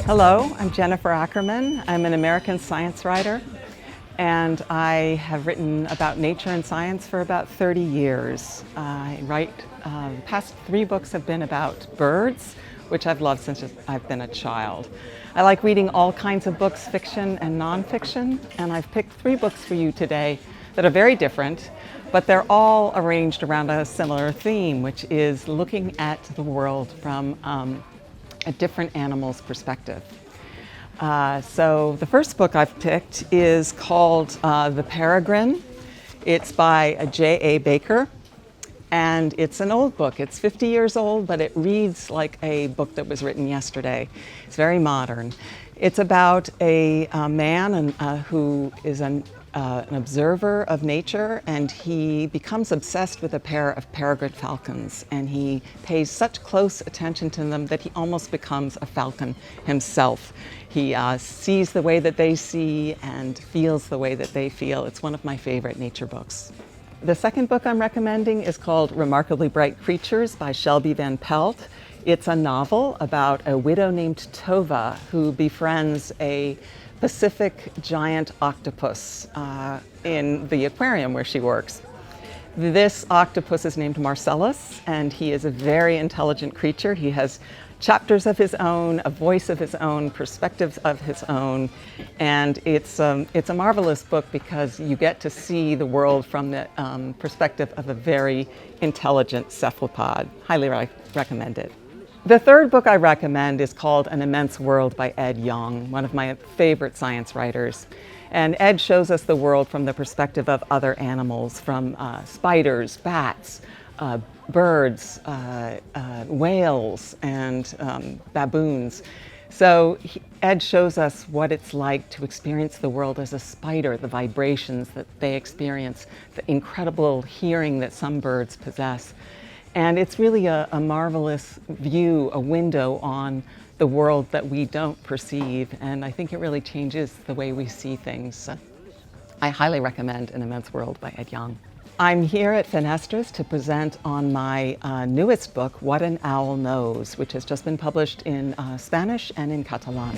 Hello, I'm Jennifer Ackerman. I'm an American science writer, and I have written about nature and science for about 30 years. The past 3 books have been about birds, which I've loved since I've been a child. I like reading all kinds of books, fiction and nonfiction, and I've picked 3 books for you today that are very different, but they're all arranged around a similar theme, which is looking at the world from a different animal's perspective. So the first book I've picked is called The Paragen. It's by J.A. Baker, and it's an old book. It's 50 years old, but it reads like a book that was written yesterday. It's very modern. It's about a man who is an observer of nature, and he becomes obsessed with a pair of peregrine falcons, and he pays such close attention to them that he almost becomes a falcon himself. He sees the way that they see and feels the way that they feel. It's one of my favorite nature books. The second book I'm recommending is called Remarkably Bright Creatures by Shelby Van Pelt. It's a novel about a widow named Tova who befriends a Pacific giant octopus in the aquarium where she works. This octopus is named Marcellus, and he is a very intelligent creature. He has chapters of his own, a voice of his own, perspectives of his own, and it's a marvelous book because you get to see the world from the perspective of a very intelligent cephalopod. Highly recommend it. The third book I recommend is called An Immense World by Ed Yong, one of my favorite science writers. And Ed shows us the world from the perspective of other animals, from spiders, bats, birds, whales, and baboons. So Ed shows us what it's like to experience the world as a spider, the vibrations that they experience, the incredible hearing that some birds possess. And it's really a marvelous view, a window on the world that we don't perceive, and I think it really changes the way we see things. I highly recommend An Immense World by Ed Yong. I'm here at FINES3 to present on my newest book, What an Owl Knows, which has just been published in Spanish and in Catalan.